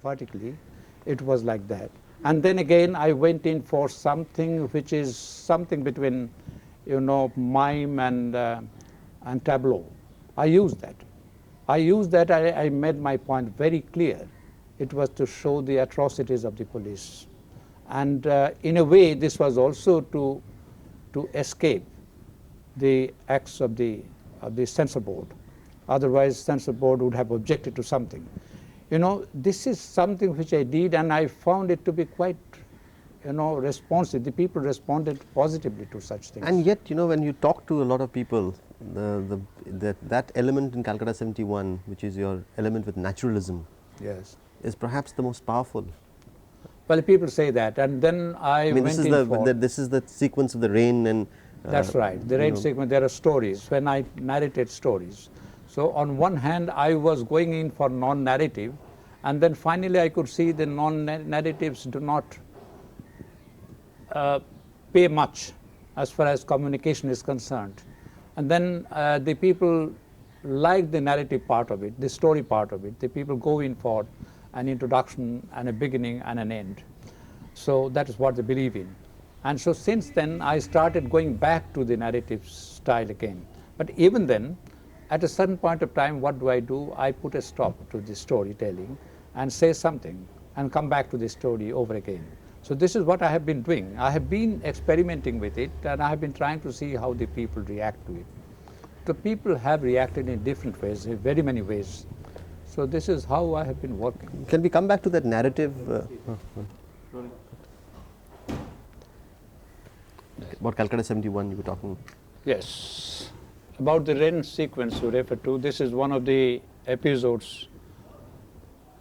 vertically, it was like that. And then again, I went in for something which is something between, mime and tableau. I used that. I made my point very clear. It was to show the atrocities of the police. And in a way, this was also to escape the acts of the censor board. Otherwise, censor board would have objected to something. This is something which I did, and I found it to be quite, responsive. The people responded positively to such things. And yet, when you talk to a lot of people, that element in Calcutta 71, which is your element with naturalism, yes, is perhaps the most powerful. Well, people say that, and then this is the sequence of the rain and. That's right, the rain sequence. There are stories. When I narrated stories, so on one hand I was going in for non-narrative, and then finally I could see the non-narratives do not pay much as far as communication is concerned. And then the people like the narrative part of it, the story part of it. The people go in for an introduction and a beginning and an end. So that is what they believe in. And so since then I started going back to the narrative style again. But even then, at a certain point of time, what do? I put a stop to the storytelling and say something and come back to the story over again. So this is what I have been doing. I have been experimenting with it, and I have been trying to see how the people react to it. The people have reacted in different ways, in very many ways. So this is how I have been working. Can we come back to that narrative? About Calcutta 71 you were talking. Yes. About the rain sequence you refer to, this is one of the episodes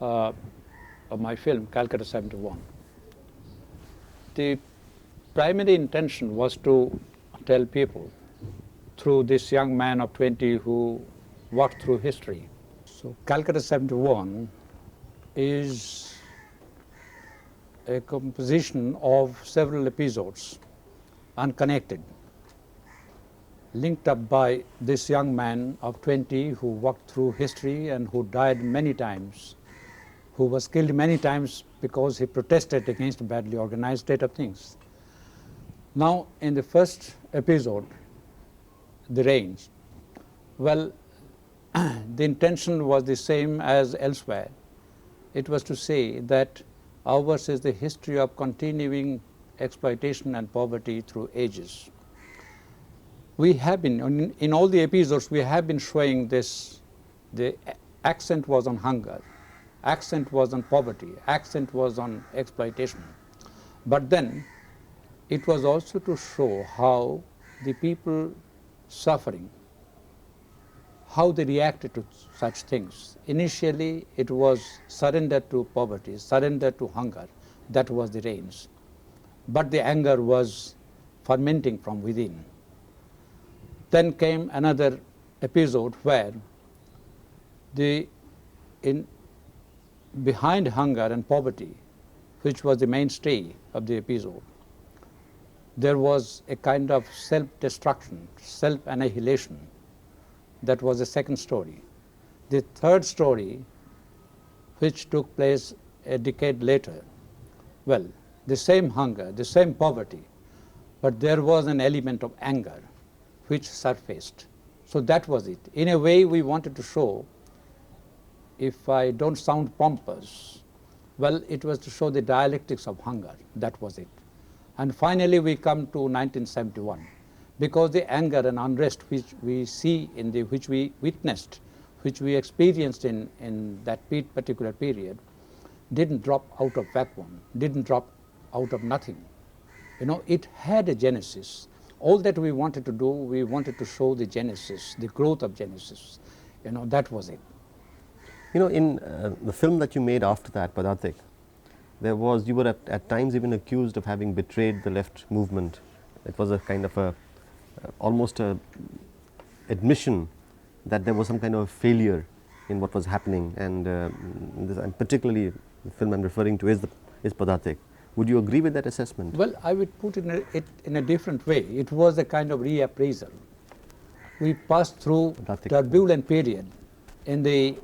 of my film, Calcutta 71. The primary intention was to tell people through this young man of 20 who walked through history. So Calcutta 71 is a composition of several episodes, unconnected, linked up by this young man of 20 who walked through history and who died many times, who was killed many times because he protested against a badly organized state of things. Now, in the first episode, the rains, well, the intention was the same as elsewhere. It was to say that ours is the history of continuing exploitation and poverty through ages. We have been, in all the episodes, we have been showing this, the accent was on hunger, accent was on poverty, accent was on exploitation. But then it was also to show how the people suffering, how they reacted to such things. Initially it was surrender to poverty, surrender to hunger, that was the rains. But the anger was fermenting from within. Then came another episode where behind hunger and poverty, which was the mainstay of the episode, there was a kind of self-destruction, self-annihilation. That was the second story. The third story, which took place a decade later, well, the same hunger, the same poverty, but there was an element of anger which surfaced. So that was it. In a way, we wanted to show, if I don't sound pompous, well, it was to show the dialectics of hunger. That was it. And finally, we come to 1971, because the anger and unrest which we see which we witnessed, which we experienced in that particular period, didn't drop out of vacuum, didn't drop out of nothing. It had a genesis. All that we wanted to do, we wanted to show the genesis, the growth of genesis. That was it. In the film that you made after that, Padatik, you were at times even accused of having betrayed the left movement. It was a kind of almost a admission that there was some kind of failure in what was happening, and particularly the film I'm referring to is Padatik. Would you agree with that assessment? Well, I would put it in a different way. It was a kind of reappraisal. We passed through turbulent period in the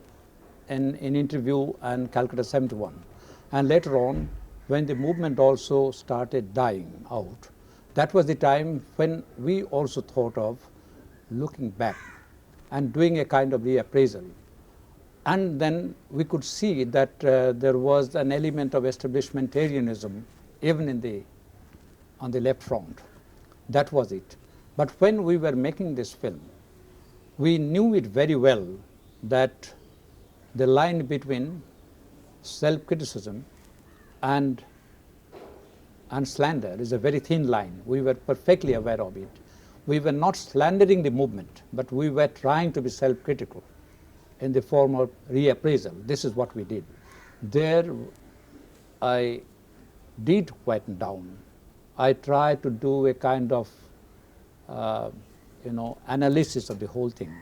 in interview and Calcutta 71. And later on, when the movement also started dying out, that was the time when we also thought of looking back and doing a kind of reappraisal. And then we could see that there was an element of establishmentarianism even on the left front. That was it. But when we were making this film, we knew it very well that the line between self-criticism and slander is a very thin line. We were perfectly aware of it. We were not slandering the movement, but we were trying to be self-critical in the form of reappraisal. This is what we did. There I did quieten down. I tried to do a kind of analysis of the whole thing,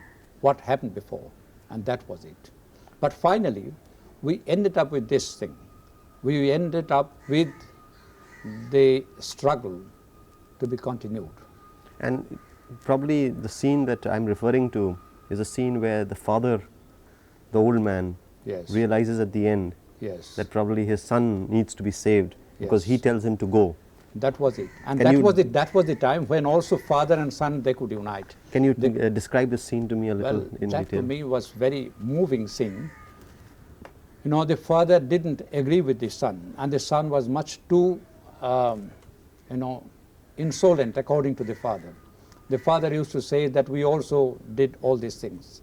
what happened before, and that was it. But finally, we ended up with this thing. We ended up with the struggle to be continued. And probably the scene that I'm referring to is a scene where the father, the old man, Yes. realizes at the end Yes. that probably his son needs to be saved because he Yes. tells him to go. That was it. And Can you- that was the time when also father and son, they could unite. Can you describe the scene to me a little Well, in that detail? to me was very moving scene. The father didn't agree with the son, and the son was much too, insolent according to the father. The father used to say that we also did all these things,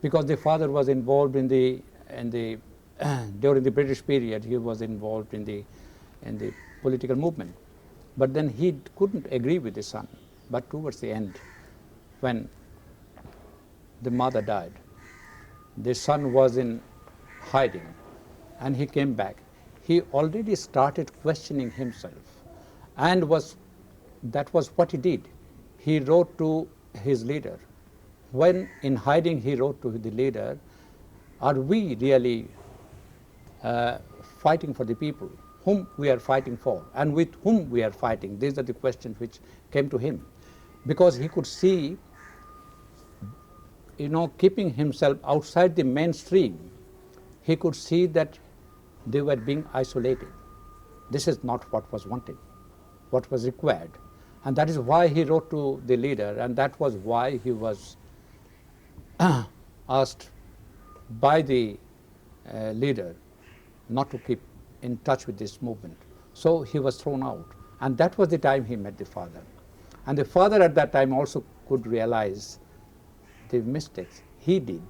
because the father was involved in the during the British period. He was involved in the political movement, but then he couldn't agree with the son. But towards the end, when the mother died, the son was in hiding, and he came back. He already started questioning himself, and that was what he did. He wrote to his leader. When in hiding, he wrote to the leader, are we really fighting for the people whom we are fighting for, and with whom we are fighting? These are the questions which came to him, because he could see, keeping himself outside the mainstream, he could see that they were being isolated. This is not what was wanted, what was required. And that is why he wrote to the leader, and that was why he was asked by the leader not to keep in touch with this movement. So he was thrown out. And that was the time he met the father. And the father at that time also could realize the mistakes he did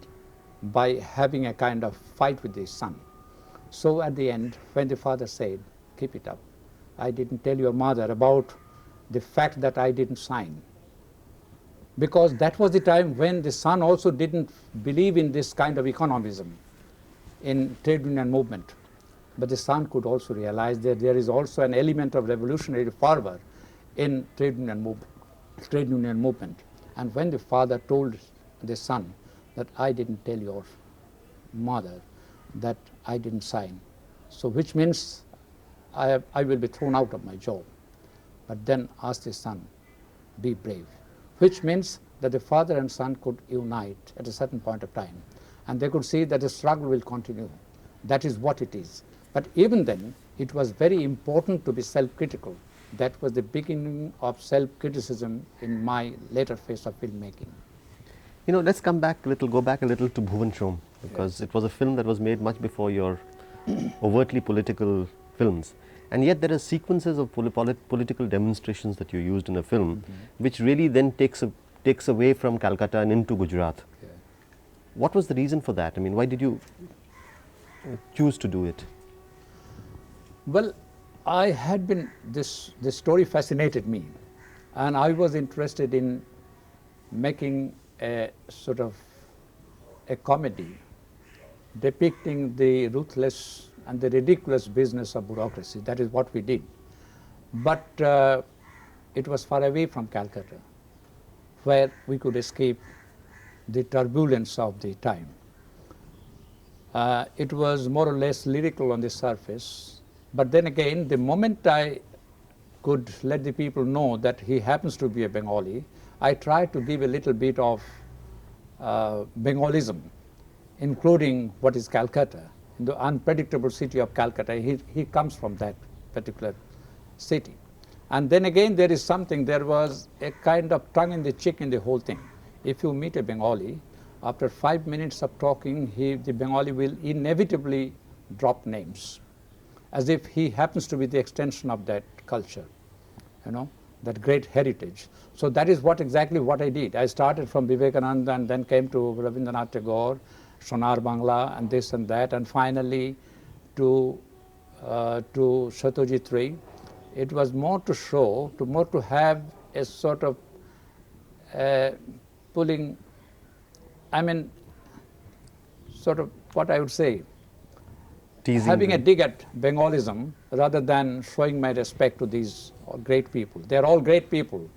by having a kind of fight with his son. So at the end, when the father said, keep it up, I didn't tell your mother about the fact that I didn't sign. Because that was the time when the son also didn't believe in this kind of economism in trade union movement. But the son could also realize that there is also an element of revolutionary fervor in trade union movement. And when the father told the son that I didn't tell your mother that I didn't sign, so which means I will be thrown out of my job. But then asked the son, be brave, which means that the father and son could unite at a certain point of time, and they could see that the struggle will continue. That is what it is. But even then, it was very important to be self-critical. That was the beginning of self-criticism in my later phase of filmmaking. Let's go back a little to Bhuvan Shom, because it was a film that was made much before your overtly political films. And yet there are sequences of political demonstrations that you used in a film, which really then takes away from Calcutta and into Gujarat. Yeah. What was the reason for that? I mean, why did you choose to do it? Well, I had been, this story fascinated me, and I was interested in making a sort of a comedy depicting the ruthless and the ridiculous business of bureaucracy. That is what we did. But it was far away from Calcutta, where we could escape the turbulence of the time. It was more or less lyrical on the surface, but then again, the moment I could let the people know that he happens to be a Bengali, I tried to give a little bit of Bengalism including what is Calcutta, the unpredictable city of Calcutta. He comes from that particular city. And then again, there is something, there was a kind of tongue in the cheek in the whole thing. If you meet a Bengali, after 5 minutes of talking, the Bengali will inevitably drop names, as if he happens to be the extension of that culture, you know, that great heritage. So that is exactly what I did. I started from Vivekananda and then came to Rabindranath Tagore, Sonar Bangla, and this and that, and finally to Satyajit Ray. It was more to show, more to have a sort of pulling, I mean, sort of what I would say, teasing having them. a dig at Bengalism rather than showing my respect to these great people. They're all great people,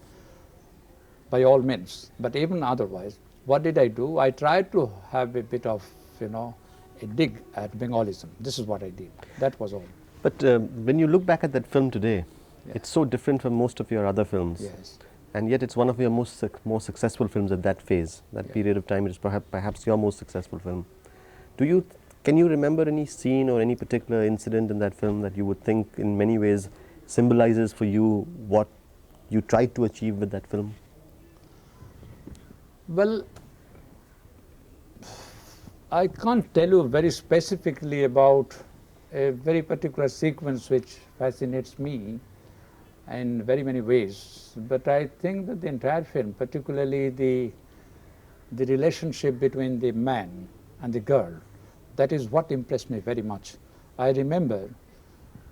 by all means. But even otherwise, what did I do? I tried to have a bit of, you know, a dig at Bengalism. This is what I did. That was all. But when you look back at that film today, it's so different from most of your other films. Yes. And yet it's one of your most successful films at that phase, that period of time. It is perhaps your most successful film. Can you remember any scene or any particular incident in that film that you would think in many ways symbolizes for you what you tried to achieve with that film? Well, I can't tell you very specifically about a very particular sequence which fascinates me in very many ways, but I think that the entire film, particularly the relationship between the man and the girl, that is what impressed me very much. I remember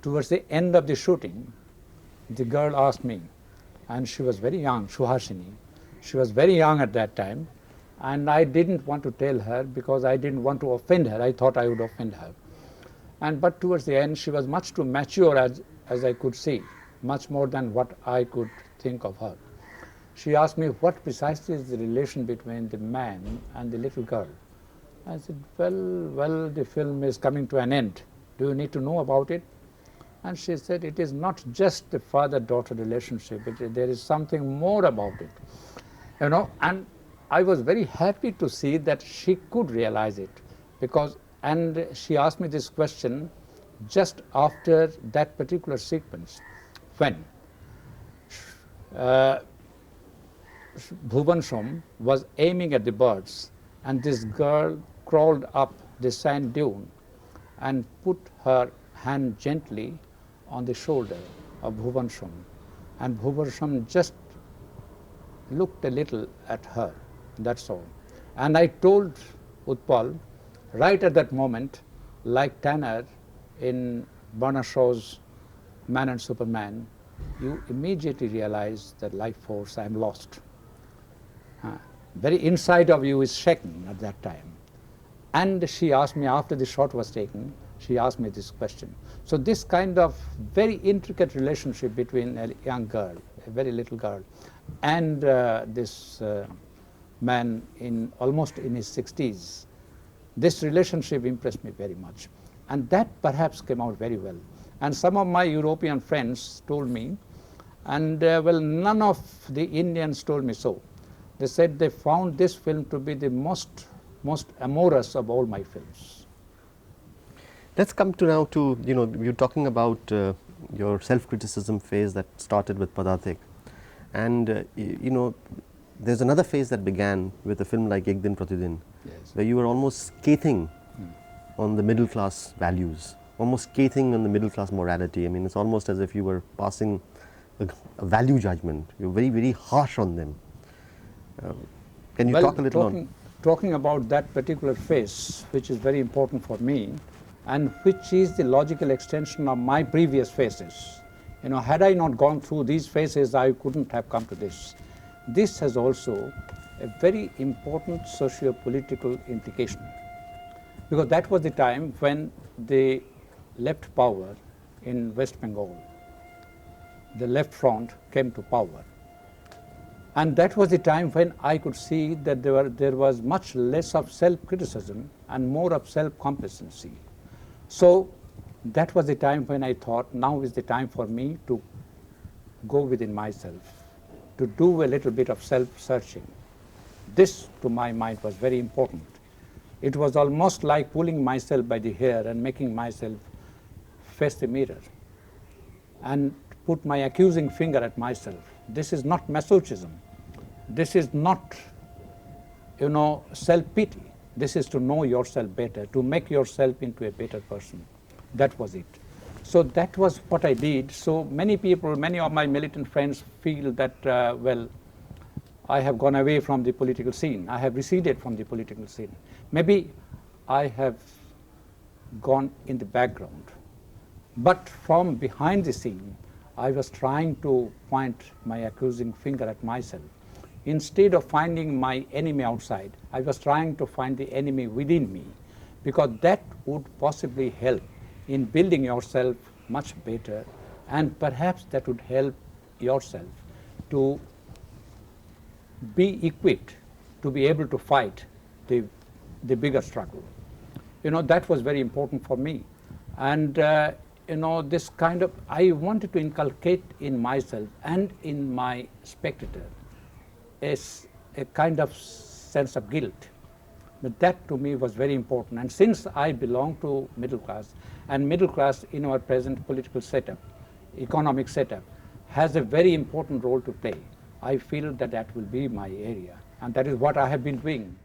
towards the end of the shooting, the girl asked me, and she was very young, Suhasini. She was very young at that time, and I didn't want to tell her because I didn't want to offend her. I thought I would offend her. But towards the end, she was much too mature, as I could see, much more than what I could think of her. She asked me what precisely is the relation between the man and the little girl. I said, well, the film is coming to an end. Do you need to know about it? And she said, it is not just the father-daughter relationship, there is something more about it. You know, and I was very happy to see that she could realize it, and she asked me this question just after that particular sequence, when Bhuvan Som was aiming at the birds, and this girl crawled up the sand dune and put her hand gently on the shoulder of Bhuvan Som, and Bhuvan Som just looked a little at her, that's all. And I told Utpal right at that moment, like Tanner in Bernard Shaw's Man and Superman, you immediately realize that life force, I am lost. Very inside of you is shaken at that time. And she asked me, after the shot was taken, she asked me this question. So this kind of very intricate relationship between a young girl, a very little girl, and this man almost in his 60s, this relationship impressed me very much. And that perhaps came out very well. And some of my European friends told me, and well, none of the Indians told me so. They said they found this film to be the most amorous of all my films. Let's come to now to, you know, you're talking about your self-criticism phase that started with Padatik. And, you know, there's another phase that began with a film like Ek Din Pratidin, Yes. where you were almost scathing on the middle class values, almost scathing on the middle class morality. I mean, it's almost as if you were passing a value judgment. You're very, very harsh on them. Can you talk a little on? Talking about that particular phase, which is very important for me, and which is the logical extension of my previous phases. You know, had I not gone through these phases, I couldn't have come to this. This has also a very important socio-political implication, because that was the time when they left power in West Bengal. The left front came to power. And that was the time when I could see that there was much less of self-criticism and more of self-complacency. So that was the time when I thought, now is the time for me to go within myself, to do a little bit of self-searching. This, to my mind, was very important. It was almost like pulling myself by the hair and making myself face the mirror and put my accusing finger at myself. This is not masochism. This is not, self-pity. This is to know yourself better, to make yourself into a better person. That was it. So that was what I did. So many people, many of my militant friends feel that, well, I have gone away from the political scene. I have receded from the political scene. Maybe I have gone in the background. But from behind the scene, I was trying to point my accusing finger at myself. Instead of finding my enemy outside, I was trying to find the enemy within me, because that would possibly help in building yourself much better, and perhaps that would help yourself to be equipped to be able to fight the bigger struggle. That was very important for me. And this kind of, I wanted to inculcate in myself and in my spectator is a kind of sense of guilt. But that to me was very important. And since I belong to middle class, and middle class in our present political setup, economic setup, has a very important role to play, I feel that that will be my area. And that is what I have been doing.